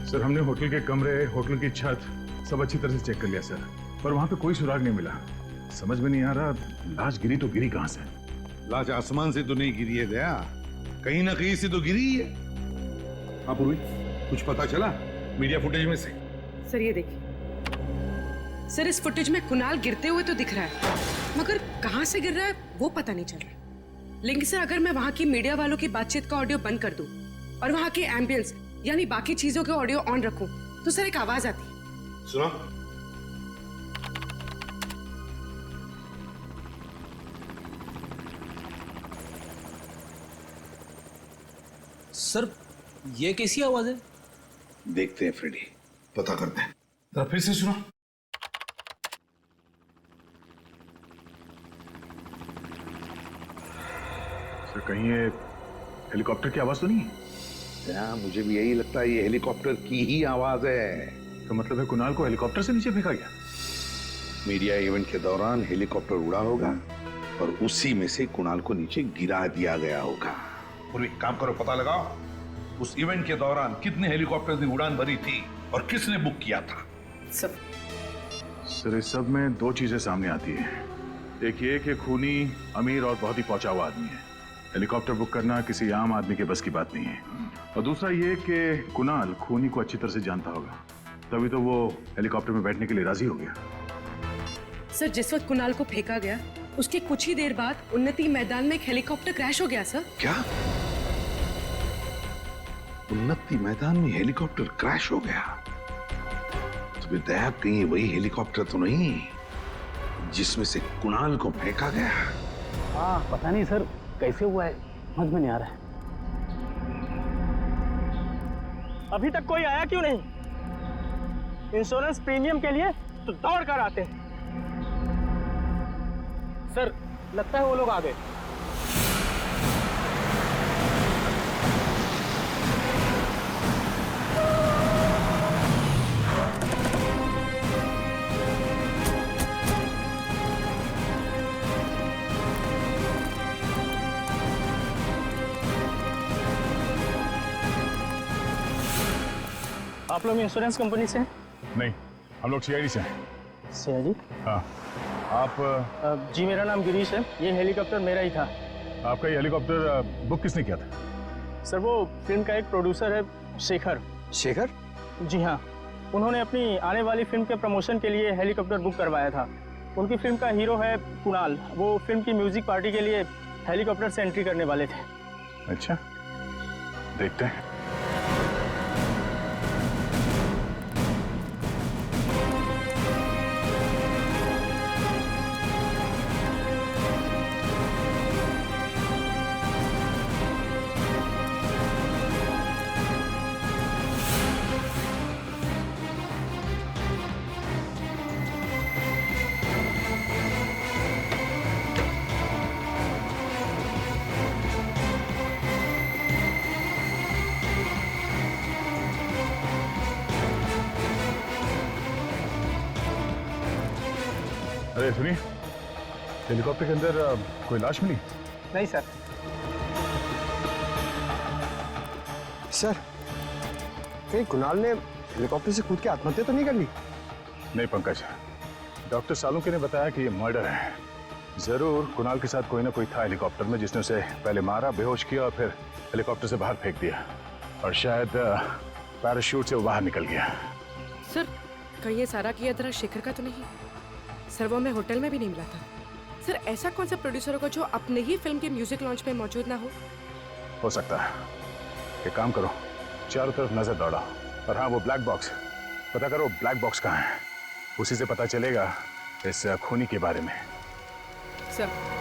Sir हमने hotel के कमरे, होटल की छत सब अच्छी तरह से चेक कर लिया सर, पर वहां पे कोई सुराग नहीं मिला। समझ में नहीं आ रहा लाश गिरी तो गिरी कहां से? लाश आसमान से तो नहीं गिरी है दया, कहीं ना कहीं से तो गिरी ही है। हाँ पूर्वी, कुछ पता चला मीडिया फुटेज में से? सर ये देखिए सर, इस फुटेज में कुणाल गिरते हुए तो दिख रहा है, मगर कहां से गिर रहा है वो पता नहीं चल रहा। लेकिन सर अगर मैं वहां की मीडिया वालों की बातचीत का ऑडियो बंद कर दूं और वहां के एम्बियंस यानी बाकी चीजों के ऑडियो ऑन रखूं तो सर एक आवाज आती है। सुना? सर ये कैसी आवाज है? देखते हैं फ्रेडी, पता करते हैं। जरा फिर से सुना। सर कहीं ये हेलीकॉप्टर की आवाज तो नहीं है? मुझे भी यही लगता है, ये हेलीकॉप्टर की ही आवाज है। तो मतलब है कुणाल को हेलीकॉप्टर से नीचे फेंका गया? मीडिया इवेंट के दौरान हेलीकॉप्टर उड़ा होगा और उसी में से कुणाल को नीचे गिरा दिया गया होगा। पूरी काम करो, पता लगाओ उस इवेंट के दौरान कितने हेलीकॉप्टर ने उड़ान भरी थी और किसने बुक किया था। सर इस सब में दो चीजें सामने आती है। एक ये कि खूनी अमीर और बहुत ही पहुंचा हुआ आदमी है, हेलीकॉप्टर बुक करना किसी आम आदमी के बस की बात नहीं है। और दूसरा ये कि कुणाल खूनी को अच्छी तरह से जानता होगा, तभी तो वो हेलीकॉप्टर में बैठने के लिए राजी हो गया। सर जिस वक्त कुणाल को फेंका गया उसके कुछ ही देर बाद उन्नति मैदान में एक हेलीकॉप्टर क्रैश हो गया सर। क्या? उन्नति मैदान में हेलीकॉप्टर क्रैश हो गया? तो फिर दया कहीं वही हेलीकॉप्टर तो नहीं जिसमें से कुणाल को फेंका गया? हाँ पता नहीं सर कैसे हुआ है, समझ में नहीं आ रहा है। अभी तक कोई आया क्यों नहीं? इंश्योरेंस प्रीमियम के लिए तो दौड़ कर आते हैं। सर लगता है वो लोग आ गए। आप लोग इंश्योरेंस कंपनी से हैं? नहीं, हम लोग सीआईडी से हैं। सीआईडी? हाँ। आप जी मेरा नाम गिरीश है, ये हेलीकॉप्टर मेरा ही था। आपका ये हेलीकॉप्टर बुक किसने किया था? सर वो फिल्म का एक प्रोड्यूसर है शेखर। शेखर? जी हाँ, उन्होंने अपनी आने वाली फिल्म के प्रमोशन के लिए हेलीकॉप्टर बुक करवाया था। उनकी फिल्म का हीरो है कुणाल, वो फिल्म की म्यूजिक पार्टी के लिए हेलीकॉप्टर से एंट्री करने वाले थे। अच्छा, देखते हैं। अरे सुनिए, हेलीकॉप्टर के अंदर कोई लाश मिली? नहीं सर। सर कहीं कुणाल ने हेलीकॉप्टर से कूद के आत्महत्या तो नहीं कर ली? नहीं पंकज, डॉक्टर सालुंके ने बताया कि ये मर्डर है। जरूर कुणाल के साथ कोई ना कोई था हेलीकॉप्टर में जिसने उसे पहले मारा, बेहोश किया और फिर हेलीकॉप्टर से बाहर फेंक दिया, और शायद पैराशूट से वो बाहर निकल गया। सर कहीं ये सारा किया तरह शेखर का तो नहीं? सर वो हमें होटल में भी नहीं मिला था। सर ऐसा कौन सा प्रोड्यूसर होगा जो अपने ही फिल्म के म्यूजिक लॉन्च में मौजूद ना हो सकता है। एक काम करो, चारों तरफ नजर दौड़ाओ, और हाँ वो ब्लैक बॉक्स, पता करो ब्लैक बॉक्स कहाँ है, उसी से पता चलेगा इस खूनी के बारे में। सर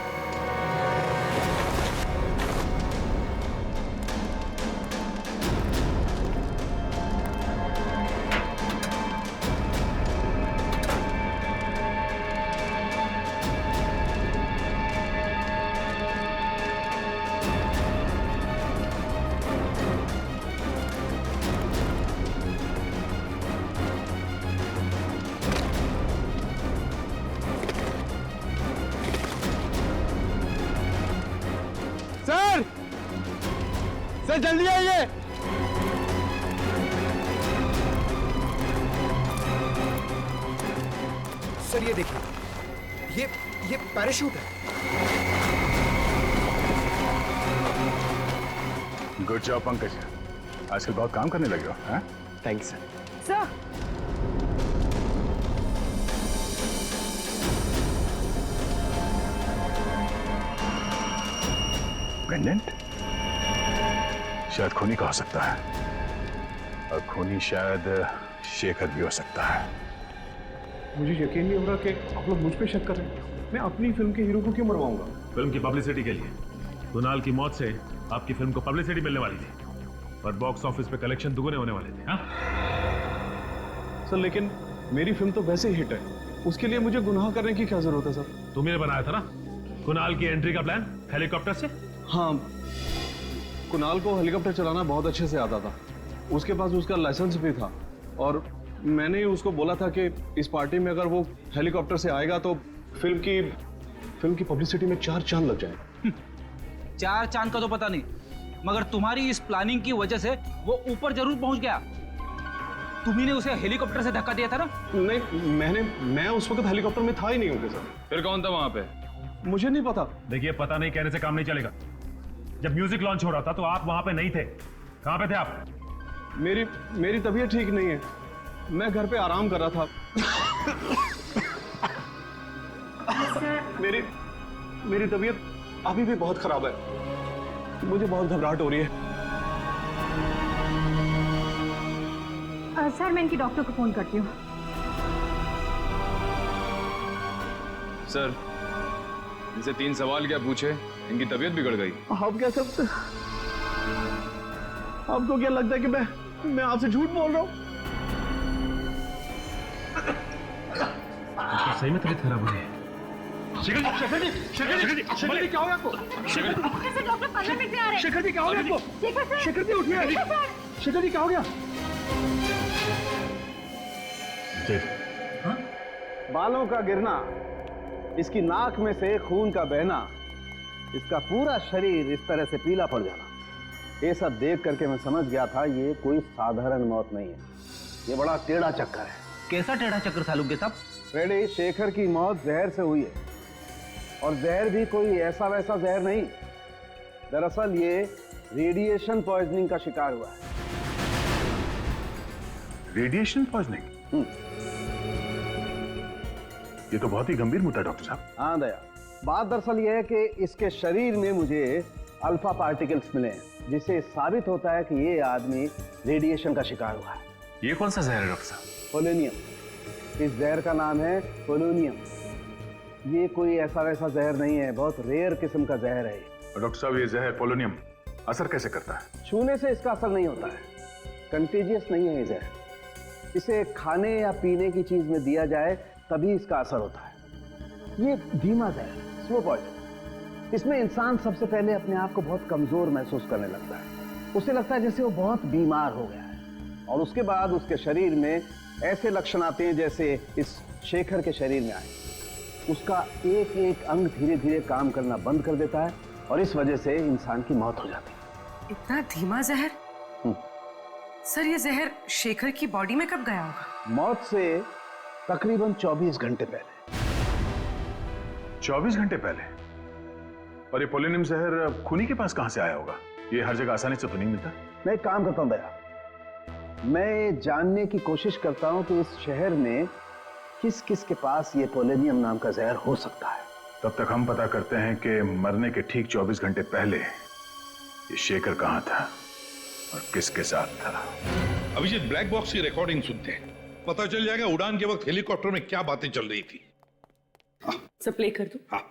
सर जल्दी आइए। सर ये देखिए, ये पैराशूट है। गुड जॉब पंकज, आजकल बहुत काम करने लगे हो। हाँ? Thanks sir. सर पेंडेंट शायद खूनी का हो सकता है, और खूनी शायद शेखर भी हो सकता है। मुझे यकीन नहीं हो रहा कि आप लोग मुझ पे शक कर रहे हैं। मैं अपनी फिल्म के हीरो को क्यों मरवाऊंगा? फिल्म की पब्लिसिटी के लिए। कुणाल की मौत से आपकी फिल्म को पब्लिसिटी मिलने वाली थी, पर बॉक्स ऑफिस पे कलेक्शन दुगने होने वाले थे। हाँ? सर लेकिन मेरी फिल्म तो वैसे ही हिट है, उसके लिए मुझे गुनाह करने की क्या जरूरत है सर? तुमने बनाया था ना कुणाल की एंट्री का प्लान हेलीकॉप्टर से। हाँ, कुणाल को हेलीकॉप्टर चलाना बहुत अच्छे से आता था, उसके पास उसका लाइसेंस भी था, और मैंने ही उसको बोला था कि इस पार्टी में अगर वो हेलीकॉप्टर से आएगा तो फिल्म की पब्लिसिटी में 4 चांद लग जाएंगे। 4 चांद का तो पता नहीं, मगर तुम्हारी इस प्लानिंग की वजह से वो ऊपर जरूर पहुंच गया। तुम्ही ने उसे हेलीकॉप्टर से धक्का दिया था ना? नहीं, मैं उस वक्त हेलीकॉप्टर में था ही नहीं होंगे सर। फिर कौन था वहां पे? मुझे नहीं पता। देखिए, पता नहीं कहने से काम नहीं चलेगा। जब म्यूजिक लॉन्च हो रहा था तो आप वहां पे नहीं थे। कहां पे थे आप? मेरी तबीयत ठीक नहीं है, मैं घर पे आराम कर रहा था। मेरी तबीयत अभी भी बहुत खराब है, मुझे बहुत घबराहट हो रही है। सर मैं इनकी डॉक्टर को फोन करती हूँ। सर, इनसे 3 सवाल क्या पूछे, इनकी तबीयत बिगड़ गई। आप क्या सब, आपको क्या लगता है कि मैं आपसे झूठ बोल रहा हूँ? सही में तबीयत खराब हो रही है। शेखर जी क्या हो गया आपको? कैसे डॉक्टर 15 मिनट में आ रहे हैं? शेखर जी क्या हो गया आपको? शेखर जी उठिए। शेखर जी क्या हो गया? बालों का गिरना, इसकी नाक में से खून का बहना, इसका पूरा शरीर इस तरह से पीला पड़ जाना, ये सब देख करके मैं समझ गया था ये कोई साधारण मौत नहीं है, ये बड़ा टेढ़ा चक्कर है। कैसा टेढ़ा चक्कर था लुंगे साहब? रेडी, शेखर की मौत जहर से हुई है, और जहर भी कोई ऐसा वैसा जहर नहीं। दरअसल ये रेडिएशन पॉइजनिंग का शिकार हुआ है। Radiation poisoning? ये तो बहुत ही गंभीर मुद्दा डॉक्टर साहब। हाँ दया, बात दरअसल ये है कि इसके शरीर में मुझे अल्फा पार्टिकल्स मिले हैं, जिससे साबित होता है कि ये आदमी रेडिएशन का शिकार हुआ है। ये कौन सा जहर है डॉक्टर साहब? पोलोनियम। इस जहर का नाम है पोलोनियम। ये कोई ऐसा वैसा जहर नहीं है, बहुत रेयर किस्म का जहर है। डॉक्टर साहब, ये जहर पोलोनियम असर कैसे करता है? छूने से इसका असर नहीं होता है, कंटेजियस नहीं है ये जहर। इसे खाने या पीने की चीज में दिया जाए तभी इसका असर होता है। ये धीमा जहर, स्लो पॉइजन। इसमें इंसान सबसे पहले अपने आप को बहुत कमजोर महसूस करने लगता है, उसे लगता है जैसे वो बहुत बीमार हो गया है, और उसके बाद उसके शरीर में ऐसे लक्षण आते हैं जैसे इस शेखर के शरीर में आए। उसका एक एक अंग धीरे धीरे काम करना बंद कर देता है, और इस वजह से इंसान की मौत हो जाती है। इतना धीमा जहर? सर ये जहर शेखर की बॉडी में कब गया होगा? मौत से तकरीबन 24 घंटे पहले। 24 घंटे पहले? और ये पोलोनियम जहर खूनी के पास कहां से आया होगा? ये हर जगह आसानी से तो नहीं मिलता। मैं एक काम करता हूं दया, मैं जानने की कोशिश करता हूं कि इस शहर में किस किस के पास ये पोलोनियम नाम का जहर हो सकता है। तब तक हम पता करते हैं कि मरने के ठीक 24 घंटे पहले ये शेखर कहां था और किसके साथ था। अभिजीत, ब्लैक बॉक्स की रिकॉर्डिंग सुनते हैं, पता चल जाएगा उड़ान के वक्त हेलीकॉप्टर में क्या बातें चल रही थी। सब प्ले कर दो। हाँ।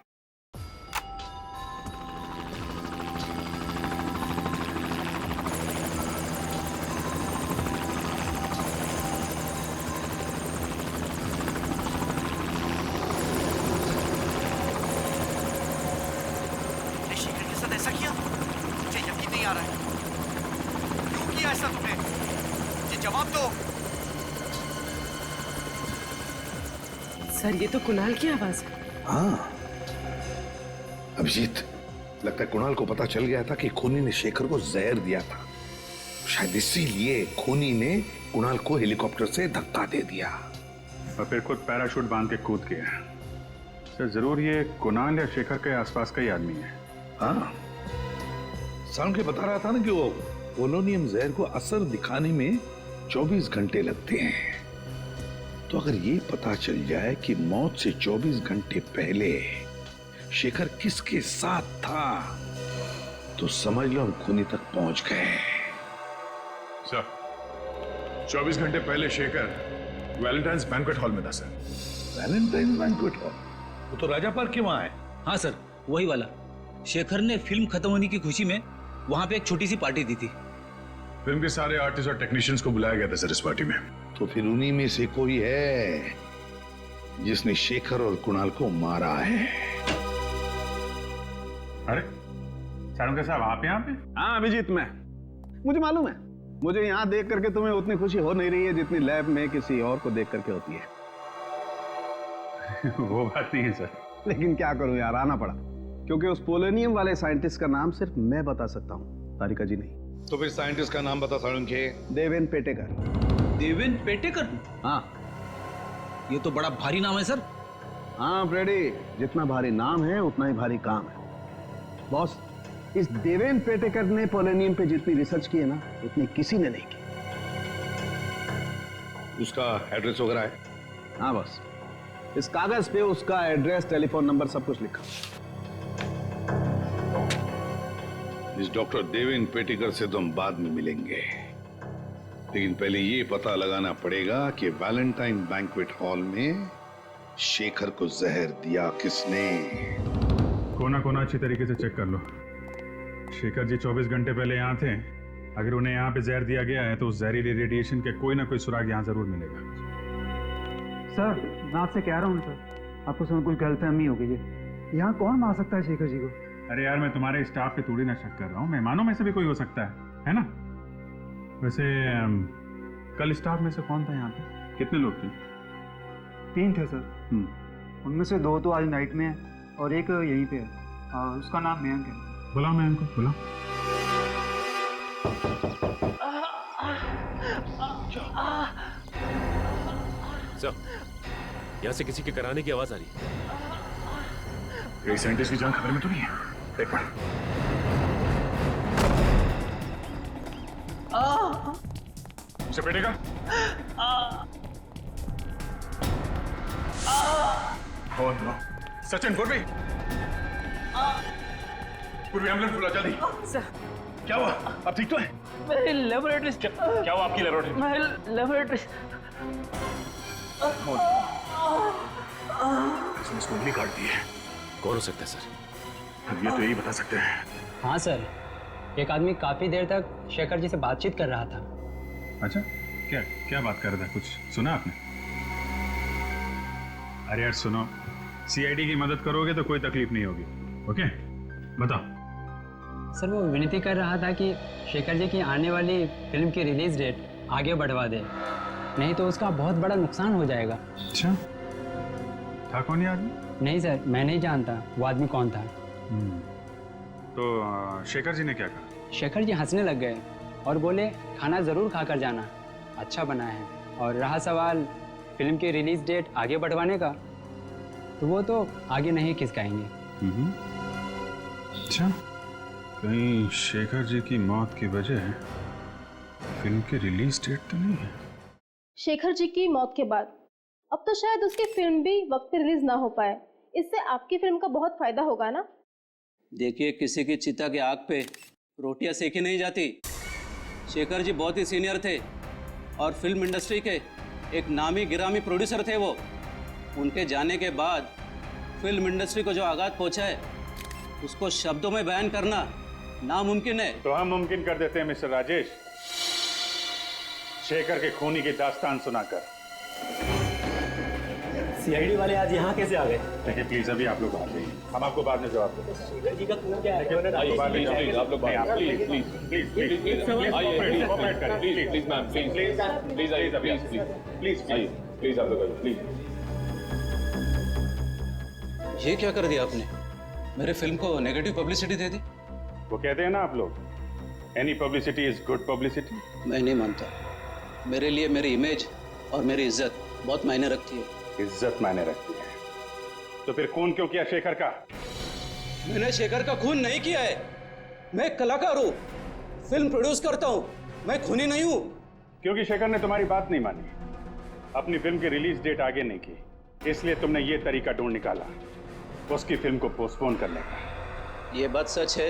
शेखर के साथ ऐसा किया? मुझे यकीन नहीं आ रहा है। क्यों किया ऐसा तुमने? ये जवाब दो। सर ये तो कुणाल की आवाज है। हाँ अभिजीत, लगता है कुणाल को पता चल गया था कि खूनी ने शेखर को जहर दिया था, शायद इसीलिए खूनी ने कुणाल को हेलीकॉप्टर से धक्का दे दिया। और फिर खुद पैराशूट बांध के कूद गया। सर जरूर ये कुणाल या शेखर के आसपास का ही आदमी है। हाँ, साउंड के बता रहा था ना कि वो पोलोनियम जहर को असर दिखाने में 24 घंटे लगते हैं। तो अगर ये पता चल जाए कि मौत से 24 घंटे पहले शेखर किसके साथ था, तो समझ लो हम खूनी तक पहुंच गए। सर 24 घंटे पहले शेखर वैलेंटाइंस बैंक्वेट हॉल में था सर। Valentine's banquet hall? वो तो राजा पार्क के वहां है। हाँ सर, वही वाला। शेखर ने फिल्म खत्म होने की खुशी में वहां पे एक छोटी सी पार्टी दी थी। फिल्म के सारे आर्टिस्ट और टेक्नीशियंस को बुलाया गया था सर इस पार्टी में। तो फिर उन्हीं में से कोई है जिसने शेखर और कुणाल को मारा है। अरे सारुंगा साहब आप यहाँ पे? हाँ अभिजीत, मैं मुझे मालूम है। मुझे यहाँ देख करके तुम्हें उतनी खुशी हो नहीं रही है जितनी लैब में किसी और को देख करके होती है। वो बात नहीं है सर। लेकिन क्या करूं यार, आना पड़ा, क्योंकि उस पोलोनियम वाले साइंटिस्ट का नाम सिर्फ मैं बता सकता हूँ, तारिका जी नहीं। तो फिर साइंटिस्ट का नाम बता साळुंखे। देवेन पेटेकर। देवेन पेटेकर? हाँ, ये तो बड़ा भारी नाम है सर। हाँ फ्रेडी, जितना भारी नाम है उतना ही भारी काम है। बॉस, इस देवेन पेटेकर ने पोलोनियम पे जितनी रिसर्च की है ना, उतनी किसी ने नहीं की। उसका एड्रेस वगैरह है? हाँ बॉस, इस कागज पे उसका एड्रेस, टेलीफोन नंबर सब कुछ लिखा। इस डॉक्टर देवेन पेटेकर से तो हम बाद में मिलेंगे, लेकिन पहले ये पता लगाना पड़ेगा कि वैलेंटाइन बैंक्वेट हॉल में शेखर को जहर दिया किसने। कोना कोना अच्छी तरीके से चेक कर लो। शेखर जी 24 घंटे पहले यहाँ थे। अगर उन्हें यहाँ पे जहर दिया गया है तो उस जहरीले रेडिएशन के कोई ना कोई सुराग यहाँ जरूर मिलेगा। सर मैं आपसे कह रहा हूँ सर, आपको समझ कुछ गलतफहमी हो गई है। यहाँ कौन मार सकता है शेखर जी को? अरे यार मैं तुम्हारे स्टाफ पे थोड़ी ना शक कर रहा हूँ, मेहमानों में से भी कोई हो सकता है ना? वैसे कल स्टाफ में से कौन था यहाँ पे? कितने लोग थे? 3 थे सर। उनमें से 2 तो आज नाइट में है और एक यहीं पे है, उसका नाम मयंक है। बुलाओ मयंक को, बुलाओ। सर यहाँ से किसी के कराने की आवाज आ रही है। कई साइंटिस्ट की जान खबर में तो नहीं है। देख पड़। उसे पेटेगा? सचिन, पूर्वी, पूर्वी एम्बुलेंस बुला जल्दी। सर क्या हुआ? आप ठीक तो है? मेरी लेबोरेटरी। क्या हुआ आपकी लेबोरेटरी? मेरी लेबोरेटरी। इसने उंगली काट दी है। कौन हो सकता है सर? अब ये तो यही बता सकते हैं। हाँ सर, एक आदमी काफी देर तक शेखर जी से बातचीत कर रहा था। अच्छा, क्या क्या बात कर रहा था? कुछ सुना आपने? अरे यार सुनो, सीआईडी की मदद करोगे तो कोई तकलीफ नहीं होगी। ओके, बताओ। सर वो विनती कर रहा था कि शेखर जी की आने वाली फिल्म की रिलीज डेट आगे बढ़वा दे, नहीं तो उसका बहुत बड़ा नुकसान हो जाएगा। अच्छा, था कौन ये आदमी? नहीं सर, मैं नहीं जानता वो आदमी कौन था। तो शेखर जी ने क्या कहा? शेखर जी हंसने लग गए और बोले खाना जरूर खाकर जाना, अच्छा बना है। और रहा सवाल फिल्म की रिलीज डेट आगे बढ़वाने का, तो वो तो आगे नहीं खिसकाएंगे। अच्छा, कहीं शेखर जी की मौत की वजह फिल्म की रिलीज डेट तो नहीं है? शेखर जी की मौत के बाद अब तो शायद उसकी फिल्म भी वक्त पे रिलीज ना हो पाए। इससे आपकी फिल्म का बहुत फायदा होगा ना? देखिए, किसी की चिता की आग पे रोटियां सेकी नहीं जाती। शेखर जी बहुत ही सीनियर थे और फिल्म इंडस्ट्री के एक नामी गिरामी प्रोड्यूसर थे वो। उनके जाने के बाद फिल्म इंडस्ट्री को जो आघात पहुंचा है उसको शब्दों में बयान करना नामुमकिन है। तो हम मुमकिन कर देते हैं मिस्टर राजेश, शेखर के खूनी की दास्तान सुनाकर। सीआईडी वाले आज यहाँ कैसे आ गए? देखिए प्लीज, अभी आप लोग बात नहीं, हम आपको बाद में जवाब देंगे। शेखर जी का खून क्या है? आप लोग बात नहीं, आप लोग प्लीज आप लोग प्लीज। ये क्या कर दिया आपने? मेरे फिल्म को नेगेटिव पब्लिसिटी दे दी। वो कहते हैं ना आप लोग, any publicity is good publicity. मैं नहीं मानता। मेरे लिए मेरी इमेज और मेरी इज्जत बहुत मायने रखती है। इज्जत मायने रखती है। तो फिर खून क्यों किया शेखर का? मैंने शेखर का खून नहीं किया है। मैं एक कलाकार हूँ, फिल्म प्रोड्यूस करता हूँ, मैं खूनी नहीं हूँ। क्योंकि शेखर ने तुम्हारी बात नहीं मानी, अपनी फिल्म की रिलीज डेट आगे नहीं की, इसलिए तुमने ये तरीका ढूंढ निकाला उसकी फिल्म को पोस्टपोन करने का। ये बात सच है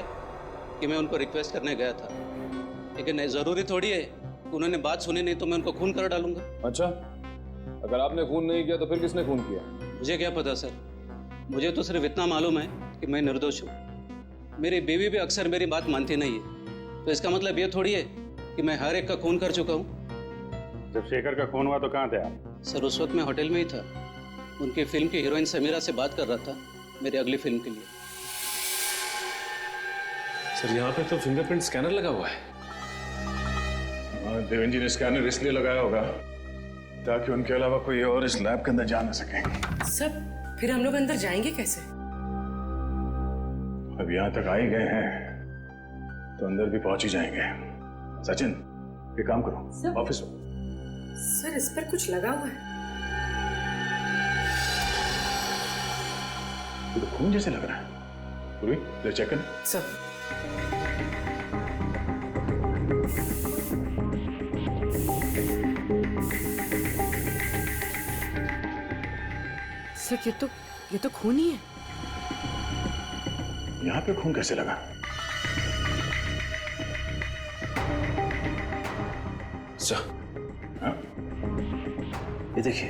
कि मैं उनको रिक्वेस्ट करने गया था, लेकिन जरूरी थोड़ी है उन्होंने बात सुनी नहीं तो मैं उनको खून कर डालूंगा। अच्छा, अगर आपने खून नहीं किया तो फिर किसने खून किया? मुझे क्या पता सर, मुझे तो सिर्फ इतना मालूम है कि मैं निर्दोष हूँ। मेरी बीवी भी अक्सर मेरी बात मानती नहीं है, तो इसका मतलब ये थोड़ी है कि मैं हर एक का खून कर चुका हूँ। जब शेखर का खून हुआ तो कहाँ थे आप? सर उस वक्त मैं होटल में ही था, उनकी फिल्म की हीरोइन समीरा से बात कर रहा था मेरी अगली फिल्म के लिए। सर यहाँ पे तो फिंगरप्रिंट स्कैनर लगा हुआ है। देवेंद्र जी ने स्कैनर इसलिए लगाया होगा ताकि उनके अलावा कोई और इस लैब के अंदर जा ना सके। सब फिर हम लोग अंदर जाएंगे कैसे? अब यहाँ तक आ ही गए हैं तो अंदर भी पहुंच ही जाएंगे। सचिन, एक काम करो, ऑफिस में। सर इस पर कुछ लगा हुआ है। ये तो खून जैसे लग रहा है। पूरी ले चेक कर। सर सर ये तो खून ही है। यहाँ पे खून कैसे लगा? सर, हाँ? ये देखिए।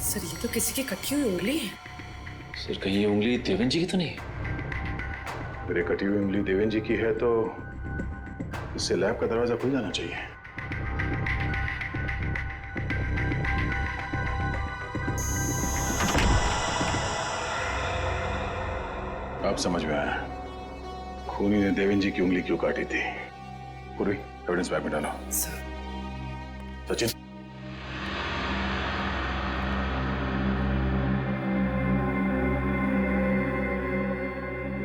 सर ये तो किसी की कटी हुई उंगली है। सर कहीं ये उंगली देवेंद्र जी की तो नहीं? मेरे कटी हुई उंगली देवेंद्र जी की है तो इससे लैब का दरवाजा खुल जाना चाहिए। अब समझ में आया खूनी ने देवेंद्र जी की उंगली क्यों काटी थी। पूरी एविडेंस बैग में डालो। सचिन,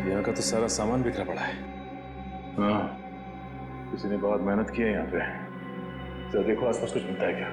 यहाँ का तो सारा सामान बिखरा पड़ा है। हाँ, किसी ने बहुत मेहनत की है यहाँ पे। तो देखो आसपास कुछ मिलता है क्या?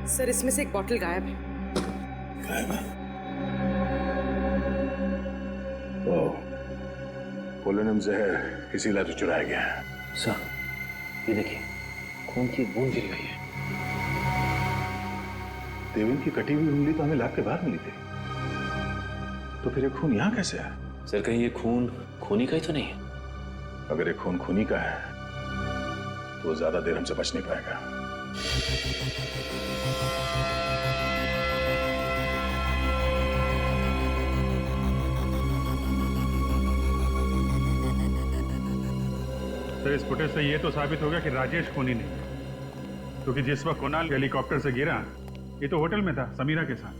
सर इसमें से एक बॉटल गायब है। गायब है? ओह, पोलोनियम जहर इसी लैब से चुराया गया है। सर ये देखिए, खून की बूंद गिरी हुई है। देवेंद्र की कटी हुई उंगली तो हमें लैब के बाहर मिली थी, तो फिर ये खून यहाँ कैसे आया? सर कहीं ये खून खूनी का ही तो नहीं है? अगर ये खून खूनी का है तो वो ज्यादा देर हमसे बच नहीं पाएगा। सर इस फुटेज से ये तो साबित हो गया कि राजेश खूनी नहीं है, क्योंकि जिस वक्त कुणाल हेलीकॉप्टर से गिरा ये तो होटल में था समीरा के साथ।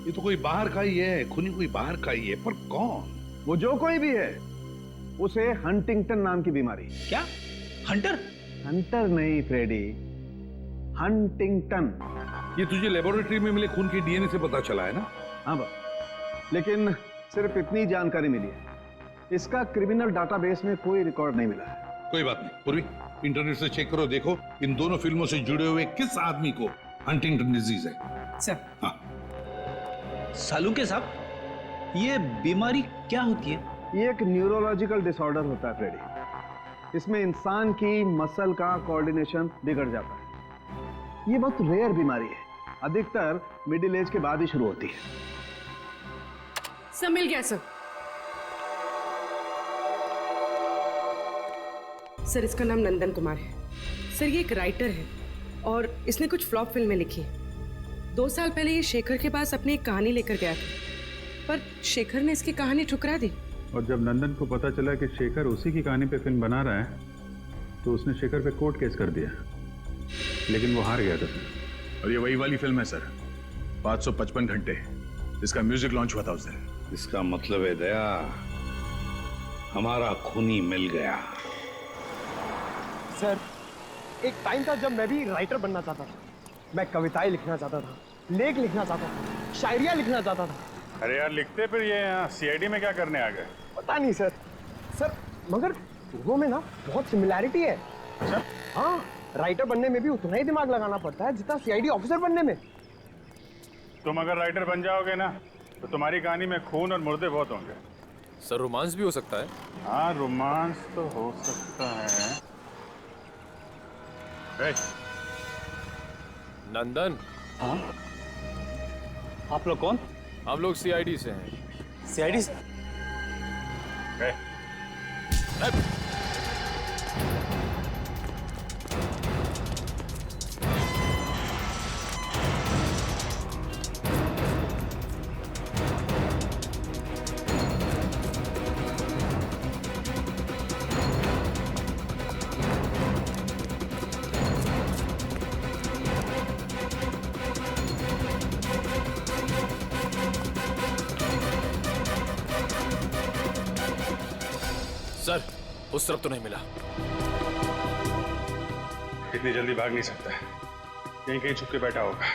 ये तो कोई बाहर का ही है, खूनी कोई बाहर का ही है, पर कौन? वो जो कोई भी है, उसे हंटिंगटन नाम की बीमारी। क्या? हंटर? हंटर नहीं फ्रेडी, हंटिंगटन। ये तुझे लेबोरेटरी में मिले खून के डीएनए से पता चला है ना? हाँ बस, लेकिन सिर्फ इतनी जानकारी मिली है, इसका क्रिमिनल डाटाबेस में कोई रिकॉर्ड नहीं मिला है। कोई बात नहीं पूर्वी, इंटरनेट से चेक करो, देखो इन दोनों फिल्मों से जुड़े हुए किस आदमी को हंटिंगटन डिजीज है। सर, हाँ सालुंके साहब, ये बीमारी क्या होती है? ये एक न्यूरोलॉजिकल डिसऑर्डर होता है फ्रेडी। इसमें इंसान की मसल का कोऑर्डिनेशन बिगड़ जाता है। ये बहुत रेयर बीमारी है, अधिकतर मिडिल एज के बाद ही शुरू होती है। सब मिल गया सर। सर इसका नाम नंदन कुमार है। सर ये एक राइटर है और इसने कुछ फ्लॉप फिल्में लिखी हैं। 2 साल पहले ये शेखर के पास अपनी एक कहानी लेकर गया था, पर शेखर ने इसकी कहानी ठुकरा दी। और जब नंदन को पता चला कि शेखर उसी की कहानी पे फिल्म बना रहा है, तो उसने शेखर पे कोर्ट केस कर दिया, लेकिन वो हार गया था सर। और ये वही वाली फिल्म है सर, 555 घंटे, इसका म्यूजिक लॉन्च हुआ था उस दिन। इसका मतलब है दया, हमारा खूनी मिल गया। सर एक टाइम था जब मैं भी राइटर बनना चाहता था। मैं कविताएं लिखना चाहता था, लेख लिखना चाहता था, शायरियाँ लिखना चाहता था। अरे यार लिखते फिर ये यहाँ सीआईडी में क्या करने आ गए? पता नहीं सर। सर मगर दोनों में ना बहुत सिमिलैरिटी है। अच्छा? हाँ, राइटर बनने में भी उतना ही दिमाग लगाना पड़ता है जितना सीआईडी ऑफिसर बनने में। तुम अगर राइटर बन जाओगे ना, तो तुम्हारी कहानी में खून और मुर्दे बहुत होंगे। सर रोमांस भी हो सकता है? हाँ रोमांस तो हो सकता है। नंदन। हाँ? आप लोग कौन? हम लोग सीआईडी से हैं। सीआईडी से? सर उस तरफ तो नहीं मिला। इतनी जल्दी भाग नहीं सकता है, कहीं कहीं छुप के बैठा होगा।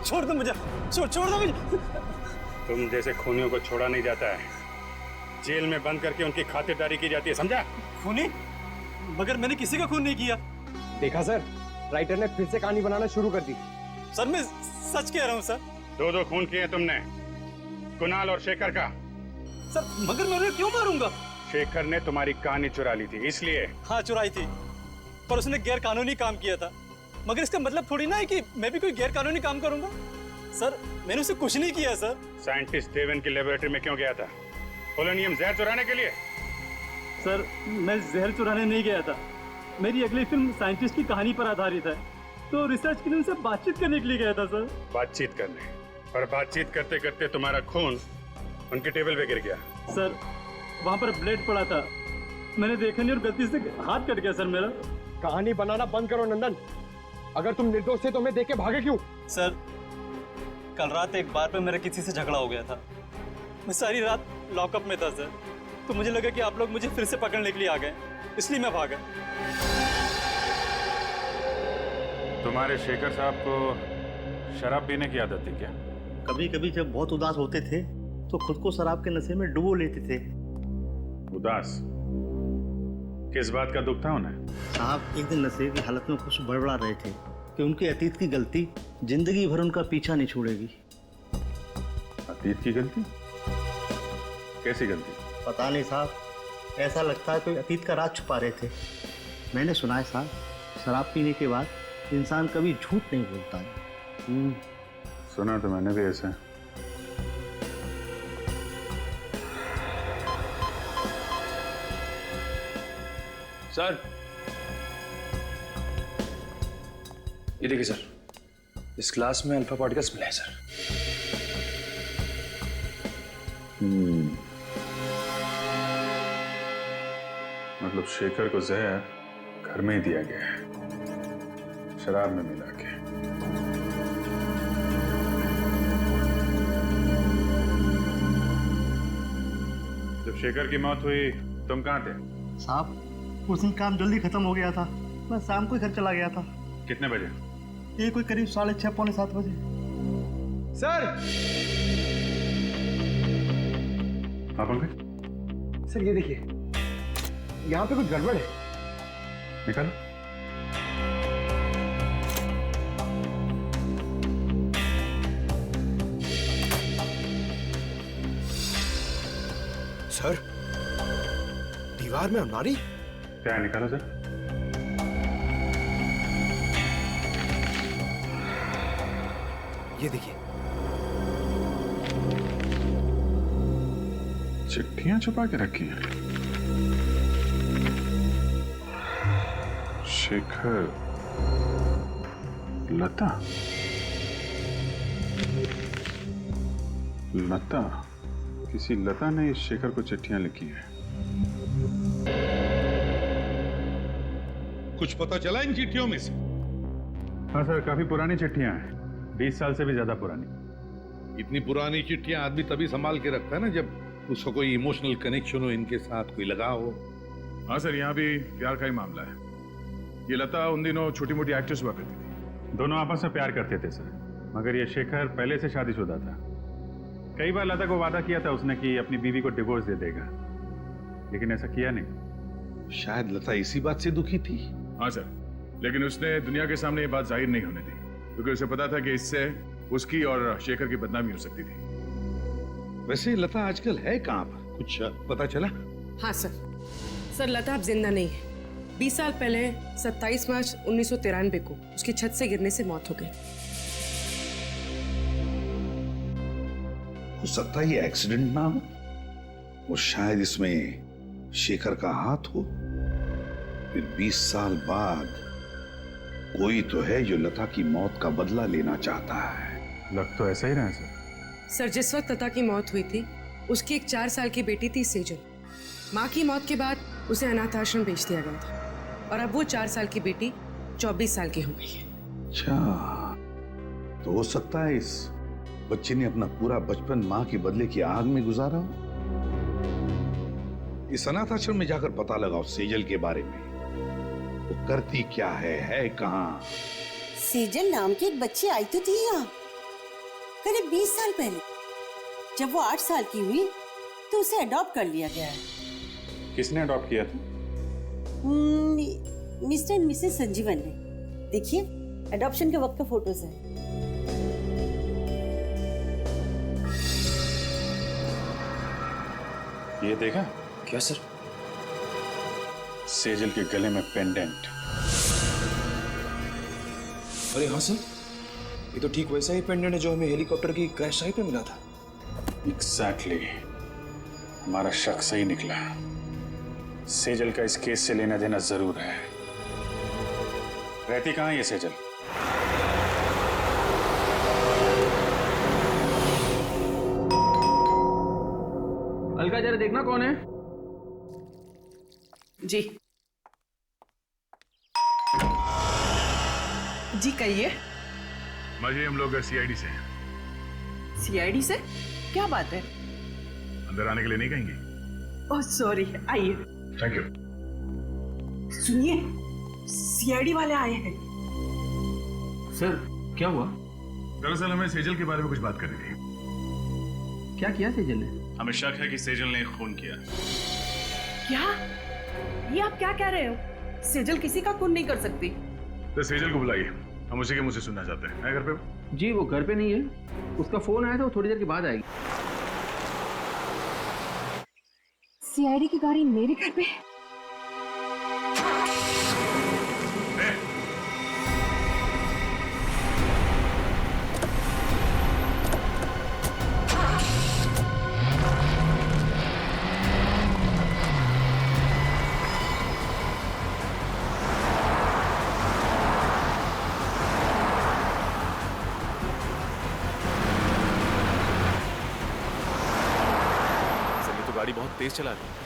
छोड़ दो मुझे, छोड़ दो मुझे। तुम जैसे खूनियों को छोड़ा नहीं जाता है, जेल में बंद करके उनकी खातिरदारी की जाती है, समझा? खूनी? मगर मैंने किसी का खून नहीं किया। देखा सर, राइटर ने फिर से कहानी बनाना शुरू कर दी। सर मैं सच कह रहा हूँ सर। 2 खून किए तुमने, कुणाल और शेखर का। सर मगर मैं उन्हें क्यों मारूंगा? शेखर ने तुम्हारी कहानी चुरा ली थी, इसलिए। हाँ चुराई थी, पर उसने गैर कानूनी काम किया था। मगर इसका मतलब थोड़ी ना है कि मैं भी कोई गैर कानूनी काम करूंगा। सर मैंने उसे कुछ नहीं किया सर। साइंटिस्ट देवन की लेबोरेटरी में क्यों गया था? पोलोनियम जहर चुराने के लिए? सर मैं जहर चुराने नहीं गया था, मेरी अगली फिल्म साइंटिस्ट की कहानी पर आधारित है, तो रिसर्च के लिए उनसे बातचीत करने के लिए गया था सर। बातचीत करने? और बातचीत करते करते तुम्हारा खून उनके टेबल पे गिर गया। सर वहाँ पर ब्लेड पड़ा था, मैंने देखा नहीं और गलती से हाथ कट गया सर मेरा। कहानी बनाना बंद करो नंदन, अगर तुम निर्दोष थे तो मैं देख के भागे क्यों? सर कल रात एक बार पे मेरा किसी से झगड़ा हो गया था, मैं सारी रात लॉकअप में था सर, तो मुझे लगा कि आप लोग मुझे फिर से पकड़ने के लिए आ गए, इसलिए मैं भागा। तुम्हारे शेखर साहब को शराब पीने की आदत थी क्या? कभी कभी जब बहुत उदास होते थे तो खुद को शराब के नशे में डुबो लेते थे। उदास? किस बात का दुख था उन्हें? साहब एक दिन नशे की हालत में कुछ बड़बड़ा रहे थे कि उनके अतीत की गलती जिंदगी भर उनका पीछा नहीं छोड़ेगी। अतीत की गलती? कैसी गलती? पता नहीं साहब, ऐसा लगता है कोई अतीत का राज छुपा रहे थे। मैंने सुना है साहब, शराब पीने के बाद इंसान कभी झूठ नहीं बोलता है। सुना तो मैंने भी ऐसा। सर ये देखिए सर, इस क्लास में अल्फा पार्टिकल्स मिले हैं सर। मतलब शेखर को जहर घर में ही दिया गया है, शराब में मिला के। जब शेखर की मौत हुई तुम कहाँ थे? साहब उस दिन काम जल्दी खत्म हो गया था, मैं शाम को ही घर चला गया था। कितने बजे? ये कोई करीब 6:30 पौने 7 बजे। सर आप पंकज? सर ये देखिए, यहाँ पे कुछ गड़बड़ है। निकालो। सर, दीवार में अलमारी? क्या है, निकालो सर। ये देखिए, चिट्ठियां छुपा के रखी हैं। शेखर, लता, लता, किसी लता ने इस शेखर को चिट्ठियां लिखी हैं। कुछ पता चला इन चिट्ठियों में से? हाँ सर, काफी पुरानी चिट्ठियां हैं, 20 साल से भी ज्यादा पुरानी। इतनी पुरानी चिट्ठियां आदमी तभी संभाल के रखता है ना जब उसका कोई इमोशनल कनेक्शन हो, इनके साथ कोई लगाव हो। हाँ सर, यहाँ भी प्यार का ही मामला है। ये लता उन दिनों छोटी मोटी एक्ट्रेस हुआ करती थी। दोनों आपस में प्यार करते थे सर, मगर ये शेखर पहले से शादीशुदा था। कई बार लता को वादा किया था उसने कि अपनी बीवी को डिवोर्स दे देगा, लेकिन ऐसा किया नहीं। शायद लता इसी बात से दुखी थी। हाँ सर, लेकिन उसने दुनिया के सामने ये बात जाहिर नहीं होने दी, क्योंकि उसे पता था कि इससे उसकी और शेखर की बदनामी हो सकती थी। वैसे लता आजकल है कहाँ पर, कुछ पता चला? हाँ सर, लता अब जिंदा नहीं है। 20 साल पहले 27 मार्च 1993 को उसकी छत से गिरने से मौत हो गई। हो सकता है ये एक्सीडेंट ना हो और शायद इसमें शेखर का हाथ हो। फिर 20 साल बाद कोई तो है जो लता की मौत का बदला लेना चाहता है। लग तो ऐसा ही रहा है सर। सर, जिस वक्त लता की मौत हुई थी, उसकी एक 4 साल की बेटी थी सेजल। माँ की मौत के बाद उसे अनाथ आश्रम भेज दिया गया था और अब वो 4 साल की बेटी 24 साल की हो गई है। अच्छा, तो हो सकता है इस बच्चे ने अपना पूरा बचपन माँ के बदले की आग में गुजारा हो। इस अनाथ आश्रम में जाकर पता लगाओ सेजल के बारे में, वो करती क्या है कहाँ। सेजल नाम की एक बच्ची आई तो थी यहाँ करीब 20 साल पहले। जब वो 8 साल की हुई तो उसे अडॉप्ट कर लिया गया है। किसने अडॉप्ट किया था? मिस्टर एंड मिसेस संजीवन ने। देखिए, अडॉप्शन के वक्त का फोटोज है। ये देखा? क्या सर? सेजल के गले में पेंडेंट। अरे हाँ सर, ये तो ठीक वैसा ही पेंडेंट है जो हमें हेलीकॉप्टर की क्रैश साइट पे मिला था। एग्जैक्टली, हमारा शक सही निकला। सेजल का इस केस से लेना देना जरूर है। रहती कहाँ है ये सेजल? अलका, जरा देखना कौन है। जी जी कहिए। माजी, हम लोग सीआईडी से हैं। सीआईडी से? क्या बात है? अंदर आने के लिए नहीं कहेंगी? ओह सॉरी, आइए। Thank you. सुनिए, सीआईडी वाले आए हैं। सर, क्या हुआ? दरअसल हमें सेजल के बारे में कुछ बात करनी थी। क्या किया सेजल ने? हमें शक है कि सेजल ने खून किया। क्या? ये आप क्या कह रहे हो? सेजल किसी का खून नहीं कर सकती। तो सेजल को बुलाइए, हम उसी के मुंह से सुनना चाहते हैं। है घर पे? जी, वो घर पे नहीं है। उसका फोन आया था, वो थोड़ी देर के बाद आएगी। सीआईडी की गाड़ी मेरे घर पे? गाड़ी बहुत तेज चला रही है।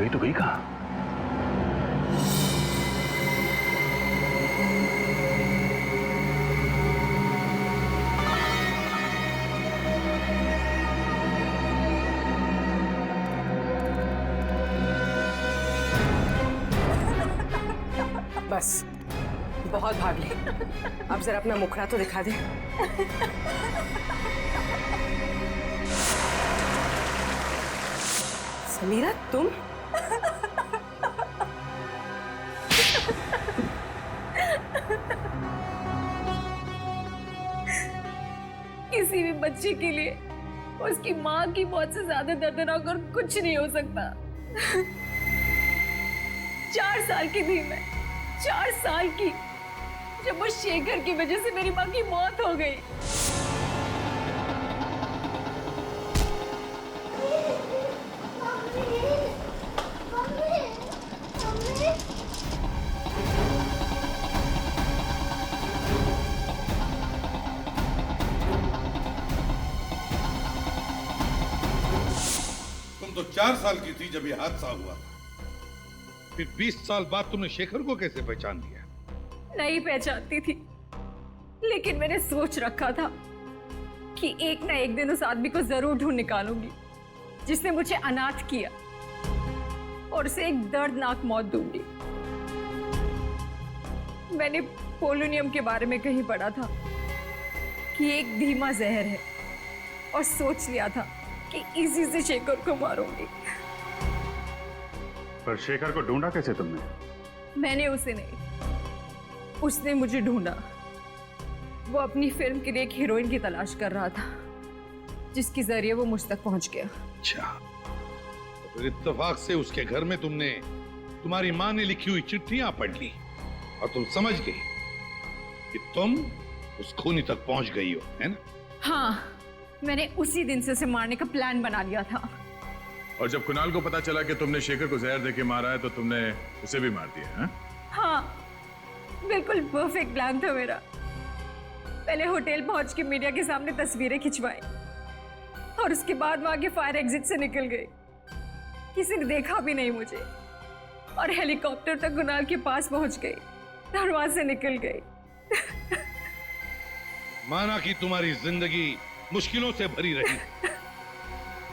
गई तो गई कहां? बस बहुत भाग ले, अब जरा अपना मुखड़ा तो दिखा दे। समीरा तुम? किसी भी बच्चे के लिए उसकी माँ की मौत से ज्यादा दर्दनाक और कुछ नहीं हो सकता। 4 साल की थी मैं, 4 साल की, जब वो शेखर की वजह से मेरी माँ की मौत हो गई। तुम तो 4 साल की थी जब ये हादसा हुआ था। फिर 20 साल बाद तुमने शेखर को कैसे पहचान लिया? नहीं पहचानती थी, लेकिन मैंने सोच रखा था कि एक ना एक दिन उस आदमी को जरूर ढूंढ निकालूंगी जिसने मुझे अनाथ किया, और उसे एक दर्दनाक मौत दूंगी। मैंने पोलोनियम के बारे में कहीं पढ़ा था कि एक धीमा जहर है, और सोच लिया था कि इसी से शेखर को मारूंगी। पर शेखर को ढूंढा कैसे तुमने? मैंने उसे नहीं, उसने मुझे ढूंढा। वो अपनी फिल्म के लिए एक हीरोइन की तलाश कर रहा था, जिसके जरिए वो मुझ तक पहुंच गया। अच्छा, तो फिर इत्तेफाक से उसके घर में तुमने तुम्हारी माँ ने लिखी हुई चिट्ठियां पढ़ ली और तुम समझ गई कि तुम उस खूनी तक पहुंच गई हो, है ना? हाँ, मैंने उसी दिन से उसे मारने का प्लान बना लिया था। और जब कुणाल को पता चला कि तुमने शेखर को जहर देके मारा है तो तुमने उसे भी मार दिया है? हाँ, बिल्कुल परफेक्ट प्लान था मेरा। पहले होटल पहुंच के मीडिया के सामने तस्वीरें खिंचवाई, और उसके बाद वहां के फायर एग्जिट से निकल गई। किसी ने देखा भी नहीं मुझे, और हेलीकॉप्टर तक कुणाल के पास पहुंच गई, और वहां से निकल गई। माना कि तुम्हारी जिंदगी मुश्किलों से भरी रही,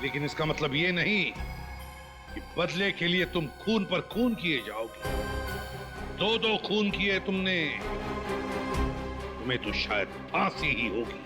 लेकिन इसका मतलब ये नहीं कि बदले के लिए तुम खून पर खून किए जाओगे। 2 खून किए तुमने, तुम्हें तो शायद फांसी ही होगी।